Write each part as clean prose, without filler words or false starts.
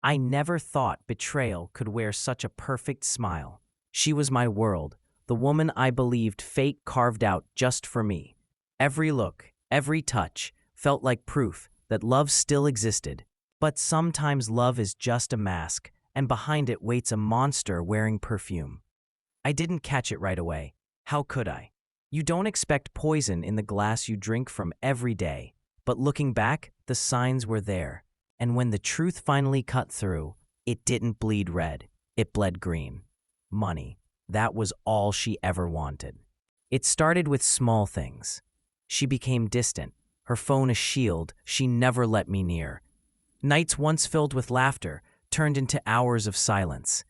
I never thought betrayal could wear such a perfect smile. She was my world, the woman I believed fate carved out just for me. Every look, every touch, felt like proof that love still existed. But sometimes love is just a mask, and behind it waits a monster wearing perfume. I didn't catch it right away. How could I? You don't expect poison in the glass you drink from every day. But looking back, the signs were there. And when the truth finally cut through, it didn't bleed red. It bled green. Money. That was all she ever wanted. It started with small things. She became distant, her phone a shield she never let me near. Nights once filled with laughter turned into hours of silence.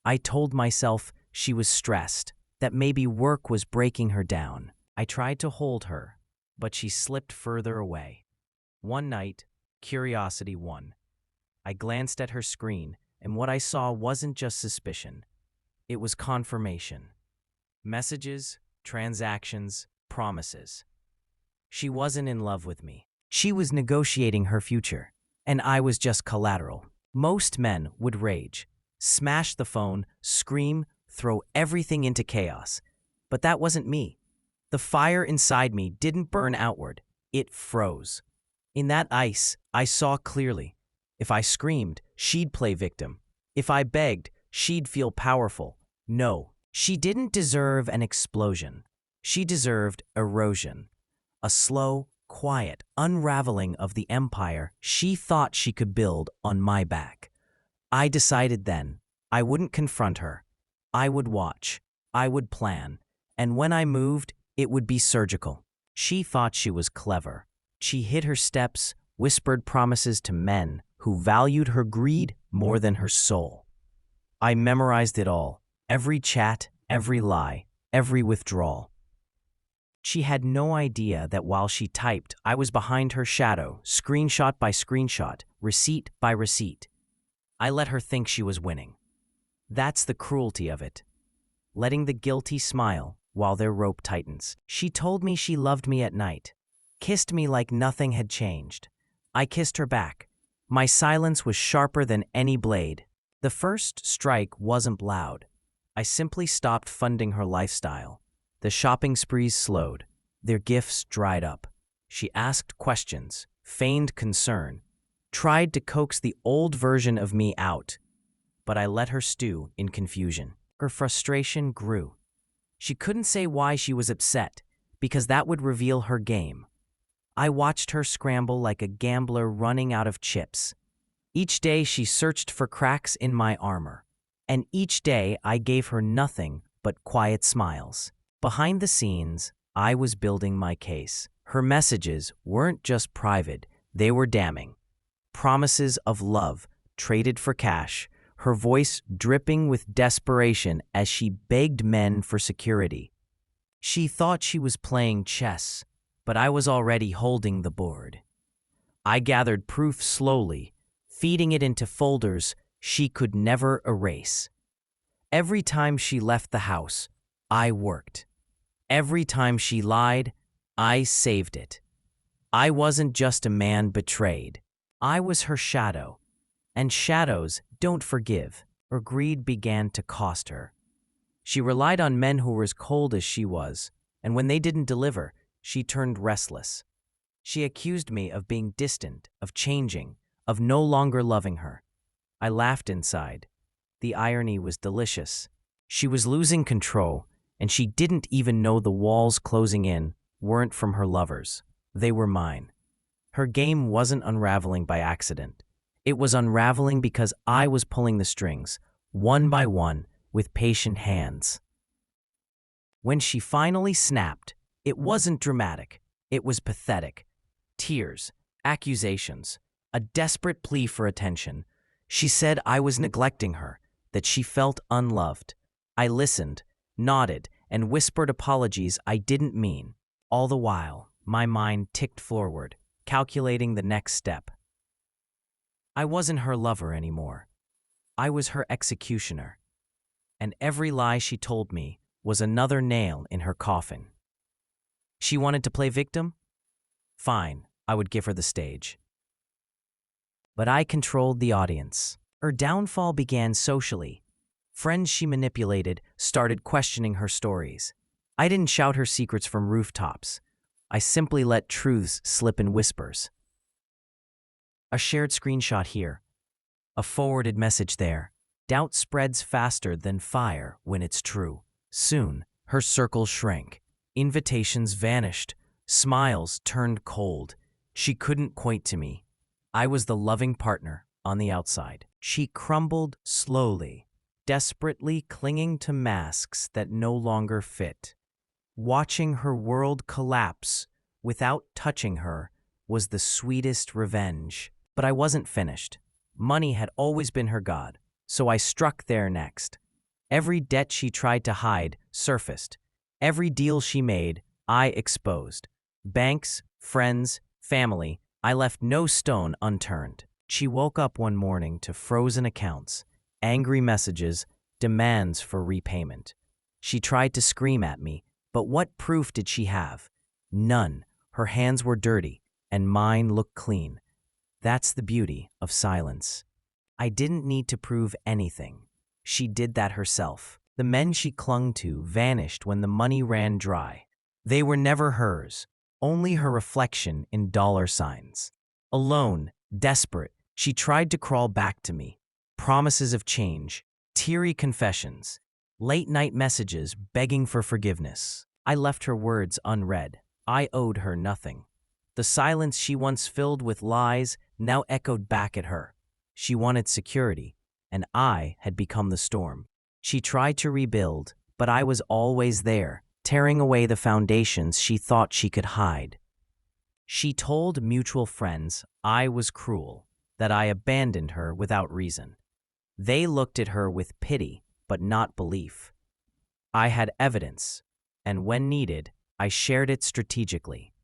I told myself she was stressed, that maybe work was breaking her down. I tried to hold her, but she slipped further away. One night, curiosity won. I glanced at her screen, and what I saw wasn't just suspicion. It was confirmation. Messages, transactions, promises. She wasn't in love with me. She was negotiating her future, and I was just collateral. Most men would rage, smash the phone, scream, throw everything into chaos. But that wasn't me. The fire inside me didn't burn outward. It froze. In that ice, I saw clearly. If I screamed, she'd play victim. If I begged, she'd feel powerful. No, she didn't deserve an explosion. She deserved erosion. A slow, quiet unraveling of the empire she thought she could build on my back. I decided then I wouldn't confront her. I would watch. I would plan. And when I moved, it would be surgical. She thought she was clever. She hid her steps, whispered promises to men who valued her greed more than her soul. I memorized it all. Every chat, every lie, every withdrawal. She had no idea that while she typed, I was behind her shadow, screenshot by screenshot, receipt by receipt. I let her think she was winning. That's the cruelty of it. Letting the guilty smile while their rope tightens. She told me she loved me at night, kissed me like nothing had changed. I kissed her back. My silence was sharper than any blade. The first strike wasn't loud. I simply stopped funding her lifestyle. The shopping sprees slowed. Their gifts dried up. She asked questions, feigned concern, tried to coax the old version of me out. But I let her stew in confusion. Her frustration grew. She couldn't say why she was upset, because that would reveal her game. I watched her scramble like a gambler running out of chips. Each day she searched for cracks in my armor. And each day I gave her nothing but quiet smiles. Behind the scenes, I was building my case. Her messages weren't just private, they were damning. Promises of love traded for cash, her voice dripping with desperation as she begged men for security. She thought she was playing chess, but I was already holding the board. I gathered proof slowly, feeding it into folders she could never erase. Every time she left the house, I worked. Every time she lied, I saved it. I wasn't just a man betrayed. I was her shadow. And shadows don't forgive. Her greed began to cost her. She relied on men who were as cold as she was, and when they didn't deliver, she turned restless. She accused me of being distant, of changing, of no longer loving her. I laughed inside. The irony was delicious. She was losing control, and she didn't even know the walls closing in weren't from her lovers. They were mine. Her game wasn't unraveling by accident. It was unraveling because I was pulling the strings, one by one, with patient hands. When she finally snapped, it wasn't dramatic. It was pathetic. Tears, accusations, a desperate plea for attention. She said I was neglecting her, that she felt unloved. I listened, nodded, and whispered apologies I didn't mean. All the while, my mind ticked forward, calculating the next step. I wasn't her lover anymore. I was her executioner. And every lie she told me was another nail in her coffin. She wanted to play victim? Fine, I would give her the stage. But I controlled the audience. Her downfall began socially. Friends she manipulated started questioning her stories. I didn't shout her secrets from rooftops. I simply let truths slip in whispers. A shared screenshot here. A forwarded message there. Doubt spreads faster than fire when it's true. Soon, her circle shrank. Invitations vanished. Smiles turned cold. She couldn't point to me. I was the loving partner on the outside. She crumbled slowly, desperately clinging to masks that no longer fit. Watching her world collapse without touching her was the sweetest revenge. But I wasn't finished. Money had always been her god, so I struck there next. Every debt she tried to hide surfaced. Every deal she made, I exposed. Banks, friends, family, I left no stone unturned. She woke up one morning to frozen accounts, angry messages, demands for repayment. She tried to scream at me, but what proof did she have? None. Her hands were dirty, and mine looked clean. That's the beauty of silence. I didn't need to prove anything. She did that herself. The men she clung to vanished when the money ran dry. They were never hers, only her reflection in dollar signs. Alone, desperate, she tried to crawl back to me. Promises of change, teary confessions, late-night messages begging for forgiveness. I left her words unread. I owed her nothing. The silence she once filled with lies now echoed back at her. She wanted security, and I had become the storm. She tried to rebuild, but I was always there, tearing away the foundations she thought she could hide. She told mutual friends I was cruel, that I abandoned her without reason. They looked at her with pity, but not belief. I had evidence, and when needed, I shared it strategically.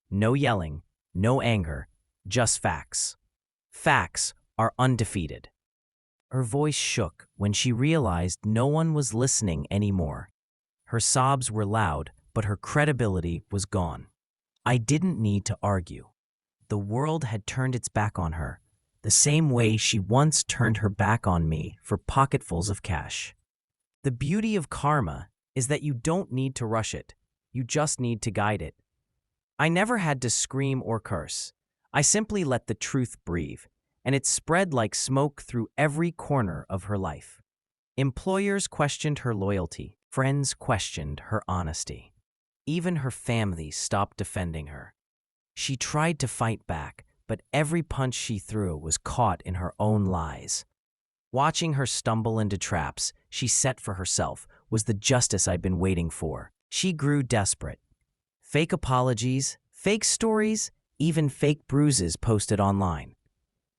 No yelling, no anger, just facts. Facts are undefeated. Her voice shook when she realized no one was listening anymore. Her sobs were loud, but her credibility was gone. I didn't need to argue. The world had turned its back on her, the same way she once turned her back on me for pocketfuls of cash. The beauty of karma is that you don't need to rush it. You just need to guide it. I never had to scream or curse. I simply let the truth breathe, and it spread like smoke through every corner of her life. Employers questioned her loyalty. Friends questioned her honesty. Even her family stopped defending her. She tried to fight back, but every punch she threw was caught in her own lies. Watching her stumble into traps she set for herself was the justice I'd been waiting for. She grew desperate. Fake apologies, fake stories, even fake bruises posted online.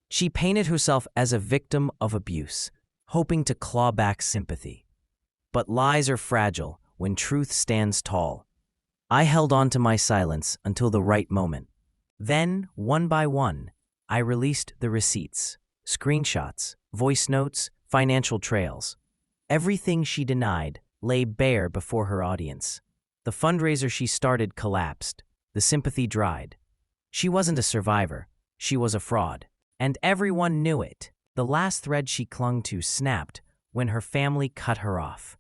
She painted herself as a victim of abuse, hoping to claw back sympathy. But lies are fragile when truth stands tall. I held on to my silence until the right moment. Then, one by one, I released the receipts, screenshots, voice notes, financial trails. Everything she denied lay bare before her audience. The fundraiser she started collapsed. The sympathy dried. She wasn't a survivor. She was a fraud. And everyone knew it. The last thread she clung to snapped when her family cut her off.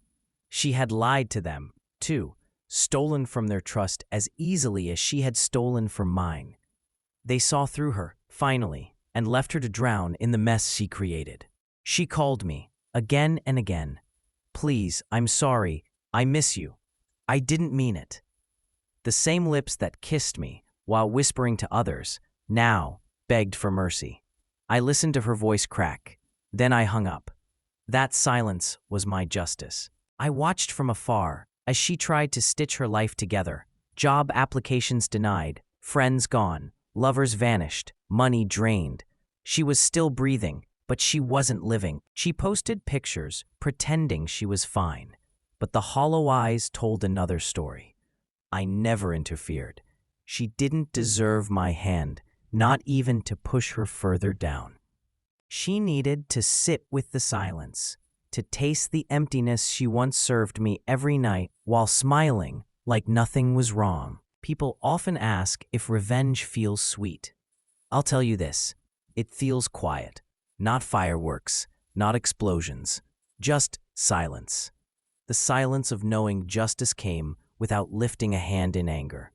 She had lied to them, too, stolen from their trust as easily as she had stolen from mine. They saw through her, finally, and left her to drown in the mess she created. She called me, again and again. Please, I'm sorry. I miss you. I didn't mean it. The same lips that kissed me, while whispering to others, now begged for mercy. I listened to her voice crack. Then I hung up. That silence was my justice. I watched from afar as she tried to stitch her life together. Job applications denied, friends gone, lovers vanished, money drained. She was still breathing, but she wasn't living. She posted pictures, pretending she was fine. But the hollow eyes told another story. I never interfered. She didn't deserve my hand, not even to push her further down. She needed to sit with the silence, to taste the emptiness she once served me every night while smiling like nothing was wrong. People often ask if revenge feels sweet. I'll tell you this, it feels quiet, not fireworks, not explosions, just silence. The silence of knowing justice came without lifting a hand in anger.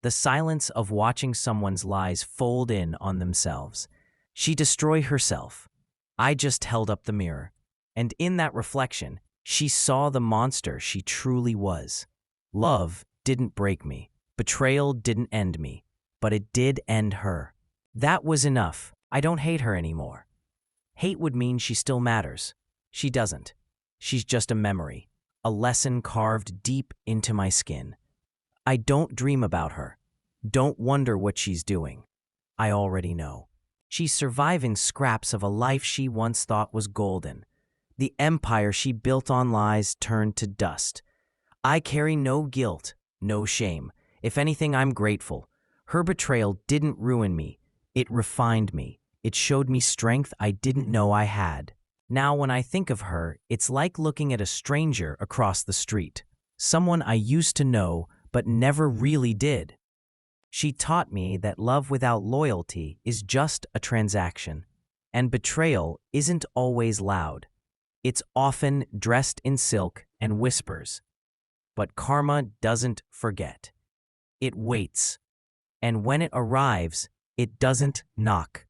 The silence of watching someone's lies fold in on themselves. She destroyed herself. I just held up the mirror, and in that reflection, she saw the monster she truly was. Love didn't break me. Betrayal didn't end me, but it did end her. That was enough. I don't hate her anymore. Hate would mean she still matters. She doesn't. She's just a memory, a lesson carved deep into my skin. I don't dream about her. Don't wonder what she's doing. I already know. She's surviving scraps of a life she once thought was golden. The empire she built on lies turned to dust. I carry no guilt, no shame. If anything, I'm grateful. Her betrayal didn't ruin me. It refined me. It showed me strength I didn't know I had. Now, when I think of her, it's like looking at a stranger across the street. Someone I used to know, but never really did. She taught me that love without loyalty is just a transaction, and betrayal isn't always loud. It's often dressed in silk and whispers. But karma doesn't forget. It waits. And when it arrives, it doesn't knock.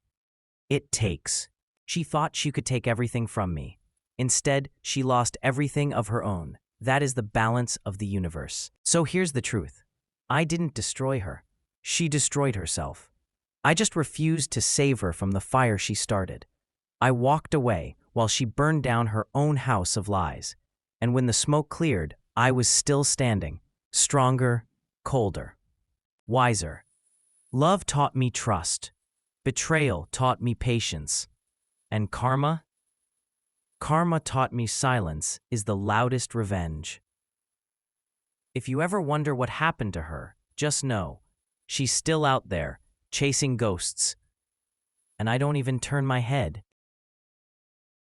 It takes. She thought she could take everything from me. Instead, she lost everything of her own. That is the balance of the universe. So here's the truth. I didn't destroy her. She destroyed herself. I just refused to save her from the fire she started. I walked away while she burned down her own house of lies. And when the smoke cleared, I was still standing, stronger, colder, wiser. Love taught me trust. Betrayal taught me patience. And karma? Karma taught me silence is the loudest revenge. If you ever wonder what happened to her, just know, she's still out there, chasing ghosts. And I don't even turn my head.